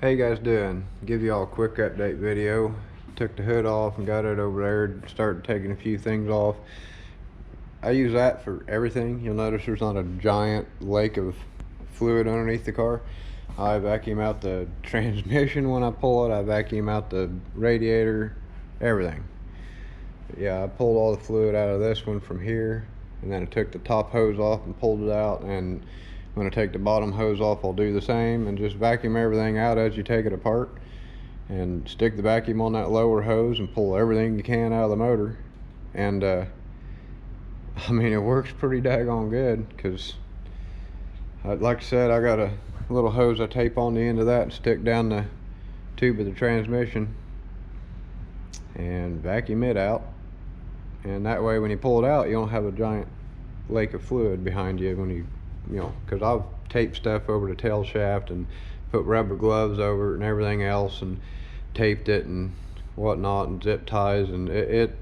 How you guys doing? Give you all a quick update video. Took the hood off and got it over there, started taking a few things off. I use that for everything. You'll notice there's not a giant lake of fluid underneath the car. I vacuum out the transmission when I pull it. I vacuum out the radiator, everything. But yeah, I pulled all the fluid out of this one from here, and then I took the top hose off and pulled it out, and when I take the bottom hose off, I'll do the same and just vacuum everything out as you take it apart, and stick the vacuum on that lower hose and pull everything you can out of the motor. And I mean, it works pretty daggone good, because like I said, I got a little hose I tape on the end of that and stick down the tube of the transmission and vacuum it out. And that way when you pull it out, you don't have a giant lake of fluid behind you when you know, because I've taped stuff over the tail shaft and put rubber gloves over it and everything else, and taped it and whatnot, and zip ties, and it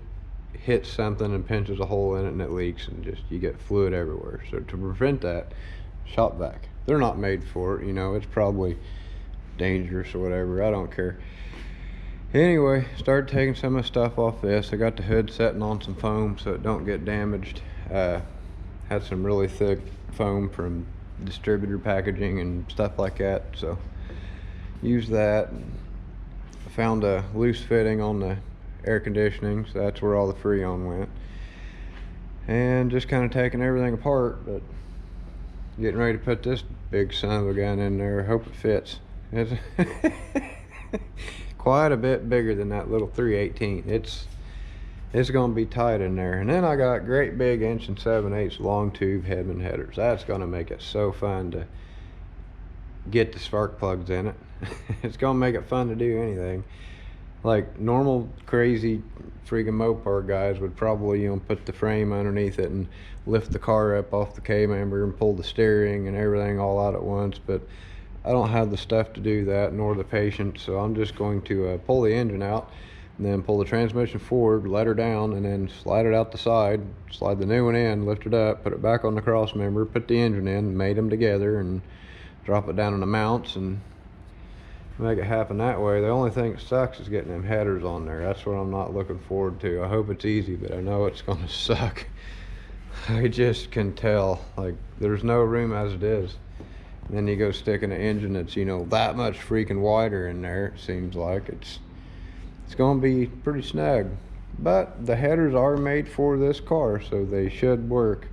hits something and pinches a hole in it and it leaks, and just you get fluid everywhere. So to prevent that, shop vac. They're not made for it, you know, it's probably dangerous or whatever, I don't care. Anyway, started taking some of the stuff off this. I got the hood setting on some foam so it don't get damaged. Had some really thick foam from distributor packaging and stuff like that, so use that. I found a loose fitting on the air conditioning, so that's where all the Freon went, and just kind of taking everything apart, but getting ready to put this big son of a gun in there. Hope it fits. It's quite a bit bigger than that little 318. It's going to be tight in there. And then I got great big 1 7/8" long tube Hedman headers. That's going to make it so fun to get the spark plugs in it. It's going to make it fun to do anything. Like normal crazy freaking mopar guys would probably, you know, put the frame underneath it and lift the car up off the K-member and pull the steering and everything all out at once. But I don't have the stuff to do that, nor the patience, so I'm just going to pull the engine out, and then pull the transmission forward, let her down, and then slide it out the side, slide the new one in, lift it up, put it back on the cross member, put the engine in, mate them together, and drop it down on the mounts and make it happen that way. The only thing that sucks is getting them headers on there. That's what I'm not looking forward to. I hope it's easy, but I know it's gonna suck. I just can tell, like, there's no room as it is. And then you go stick in an engine that's, you know, that much freaking wider in there, it seems like. It's gonna be pretty snug, but the headers are made for this car, so they should work.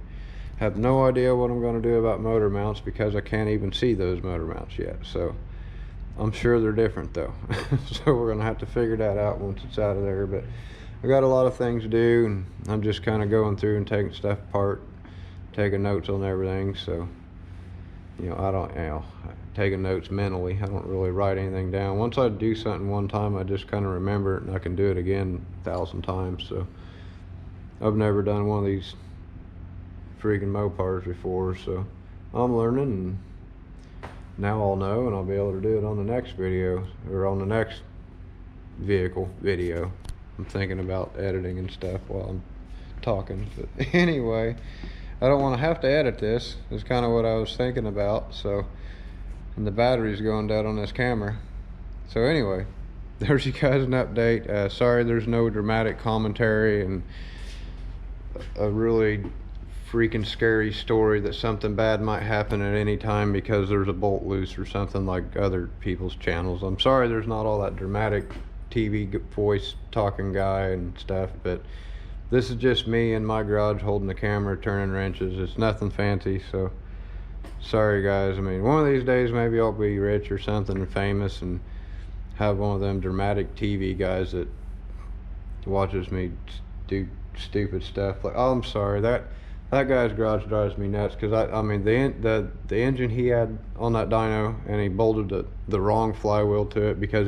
Have no idea what I'm gonna do about motor mounts, because I can't even see those motor mounts yet, so I'm sure they're different though. So we're gonna have to figure that out once it's out of there. But I got a lot of things to do, and I'm just kind of going through and taking stuff apart, taking notes on everything. So, you know, I don't, you know, taking notes mentally. I don't really write anything down. Once I do something one time, I just kind of remember it, and I can do it again 1,000 times. So I've never done one of these freaking mopars before, so I'm learning, and now I'll know, and I'll be able to do it on the next video, or on the next vehicle video. I'm thinking about editing and stuff while I'm talking, but anyway, I don't want to have to edit this. Is kind of what I was thinking about. So, and the battery's going dead on this camera. So anyway, there's you guys an update. Sorry there's no dramatic commentary and a really freaking scary story that something bad might happen at any time because there's a bolt loose or something like other people's channels. I'm sorry there's not all that dramatic TV voice talking guy and stuff, but this is just me in my garage holding the camera, turning wrenches. It's nothing fancy, so sorry guys. I mean, one of these days maybe I'll be rich or something and famous and have one of them dramatic TV guys that watches me do stupid stuff. Like, oh, I'm sorry, that guy's garage drives me nuts, because I mean the engine he had on that dyno, and he bolted the wrong flywheel to it because